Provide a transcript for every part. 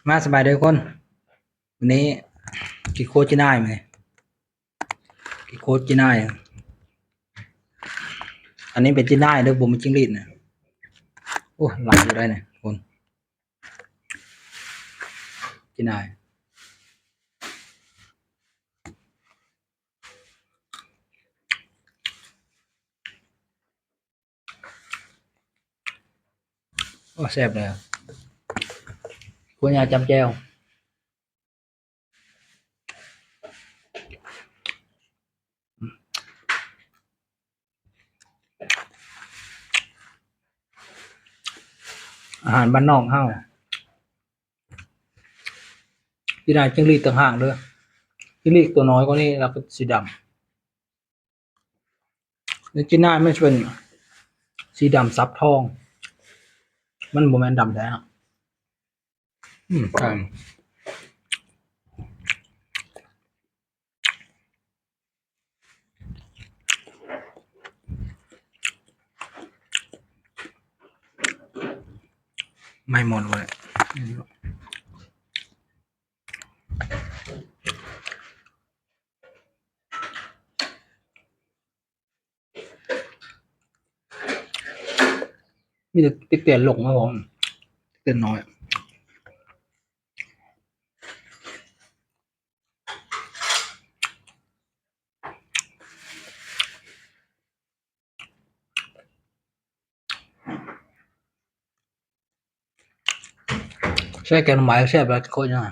มาสบายเด้อคนวันนี้กินโคตรจีน่ายไหมกินโคตรจีน่ายอันนี้เป็นจีน่ายเด้อผมเป็นจิ้งหรีดนะโอ้หลังอยู่ได้เนี่ยคนจีน่ายโอ้แซ่บเลยควรอยากจำแจวอาหารบ้านนอกเฮาจีน่ายจิ้งหรีดต่างหากเด้อจิ้งหรีดตัวน้อยกว่านี้แล้วก็สีดำแล้วจีน่ายไม่เป็นสีดำซับทองมันโมแมนดำแท้อะใช่ไม่หมดเลยมีแต่ติ๊กเตียนหลงครับผมติ๊กเตียนน้อยใช่แกงหน่อไม้แซ่บแล้วโคตรยังไง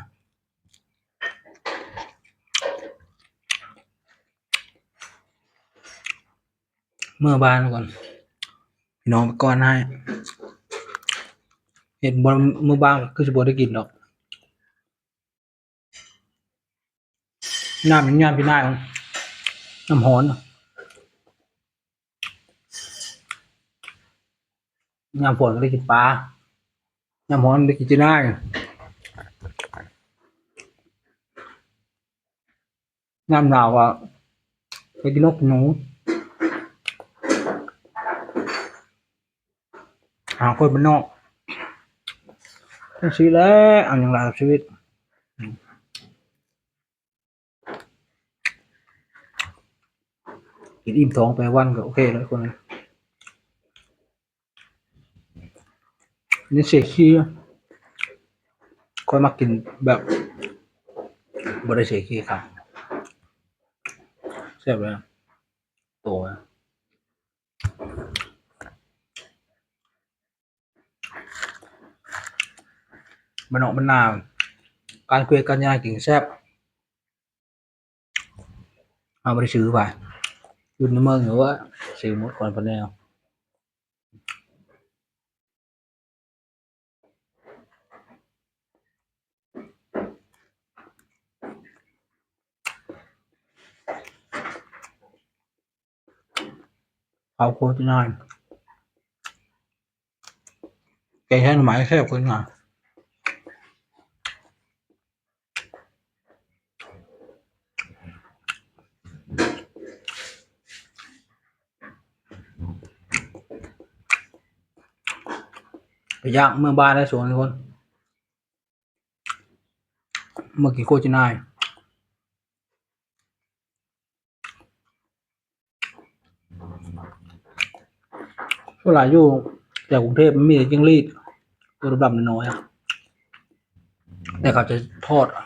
เมื่อบ้านก่อนพี่น้องไปก่อนให้ เห็นบอลมือบ้างคือสิบ่ได้กินดอกน้ำมันยามพี่นายมันน้ำร้อนยามฝนก็ได้กินปลายามร้อนได้กินจีน่ายยามหนาวก็ไปกินนกกินหนูหาคนบ้านนอกจังซี่แหละเอาหยังล่ะกับชีวิตกินอิ่มท้องไปวันก็โอเคแล้วคนนี่เสียขี้ค่อยมากินแบบบ่ได้เสียขี้ครับแซ่บเลยโตนะบ้านนอกบ้านนาการคุยกันยากกินแซ่บเอาบ่ได้ซื้อไปอยู่ในเมืองหรือว่าซื้อหมดก่อนปานแนวเอาโคตรน้อยแกงแค่หน่อไม้แซ่บคนงาไปย่างเมืองบ้านได้สวนทุกคนเมื่อกี้โคตรนาย เวลาอยู่จากกรุงเทพมันมีแต่จิ้งหรีดตัวดำๆน้อยๆอะแต่เขาจะทอดอะ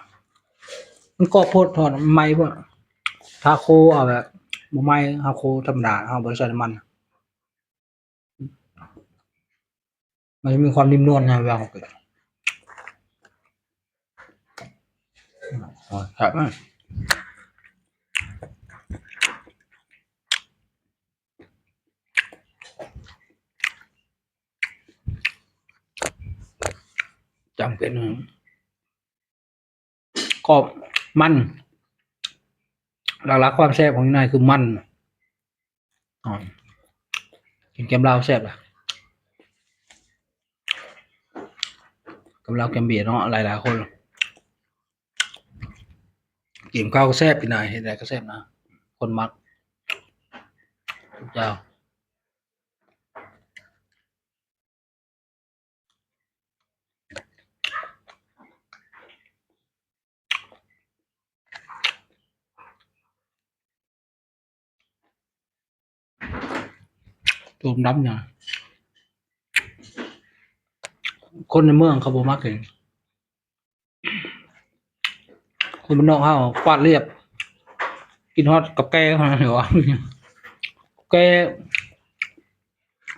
มันก็โพดทอดไม่พวกทาโคเอาแบบบ่ไหม้ทาโคธรรมดาเอาบ่ได้ใส่น้ำมันมันจะมีความนิ่มนวลไงเวลาเขาเกิดอ๋อครับจำเป็นก็มันหลักๆความแซ่บของนายคือมันอ๋อกินแกมลาวแซ่บอ่ะแกมลาวแกมเบียร์เนาะหลายๆคนกินข้าวก็แซ่บพี่นายเฮ็ดได้ก็แซ่บนะคนมักทุกเจ้า ตัวดำอย่างคนในเมืองเขาบ่มักกินคนบ้านนอกเฮาฟาดเรียบกินฮอดกับแกเท่านั้นเหรอแก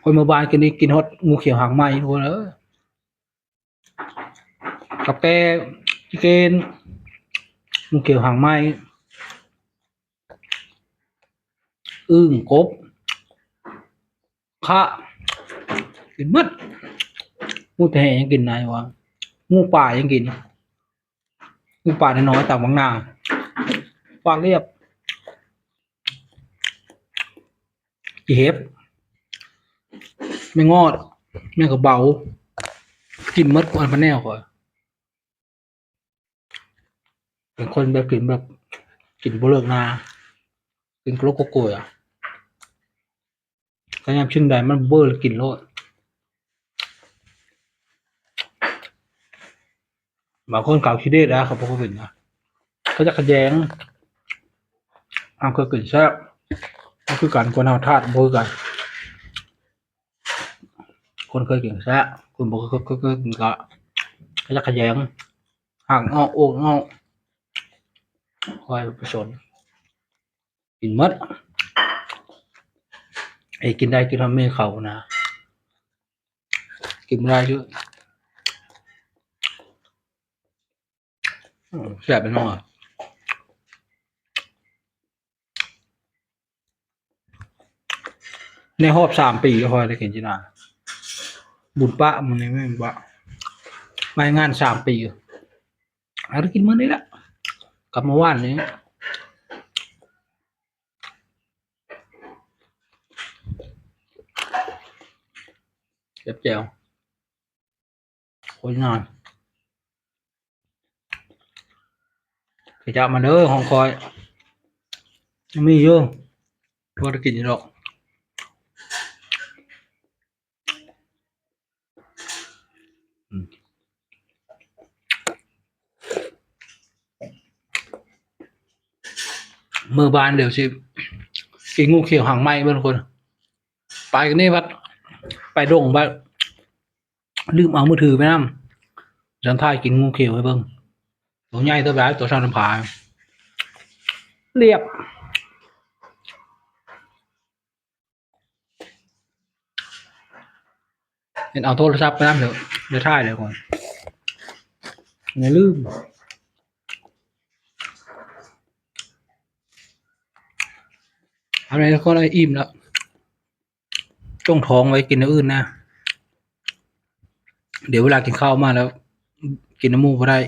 คนเมื่อวานกินนี่กินฮอดงูเขียวหางไหมโหเด้อกับแกกินงูเขียวหางไหมอึ่งกบคะกินหมดงูแท้ยังกินได้วะงูป่ายังกินงูป่าน้อยๆต่างบางนาฟาดเรียบอีเห็บไม่งอดแม่งก็เบากินหมดอันพะแนวก่อนเป็นคนแบบกินแบบกินบ่เลิกนากินโกโลโกโก้อะก็ยามชิ้นใดมันเบ้อกินโลดบางคนเก่าขี้เด็ดนะเขาบอกว่าเป็นนะเขาจะขะแยงเอาคือกินแซ่บก็คือกันคนเอาธาตุบ่คือกันคนเคยกินแซ่บคนบ่เคยกินก็เขาจะขะแยงห่างออกโอ่งออกคอยไปสนกินหมดไอ้กินได้กินทำไม่เขานะกินไม่ได้เยอะแซ่บไปหน่อยในรอบ3 ปีก็คอยได้กินจีน่าบุญปะมันนี่ไม่บุญปะไม่งาน3 ปีอาได้กินมื้อนี้แหละกลับมาว่านนี้เจ็บแจวโคตรงานไปจับมาเด้อห้องคอยยังมีอยู่พอได้กินอยู่ดอกมือบานเดี๋ยวสิกินงูเขียวหางไหมเพื่อนคนไปกันนี่วัดไปดงวัดลืมเอามือถือไปนำจันทายกินงูเขียวให้เบิ่งตัวใหญ่ตัวใหญ่ตัวชาวน้ำผาเรียบเห็นเอาโทรศัพท์ไปนำเดี๋ยวถ่ายเดี๋ยวก่อนอย่าลืมอะไรก็ได้อิ่มแล้วจ้องท้องไว้กินอย่างอื่นนะเดี๋ยวเวลากินข้าวมาแล้วกินน้ำมูกก็ได้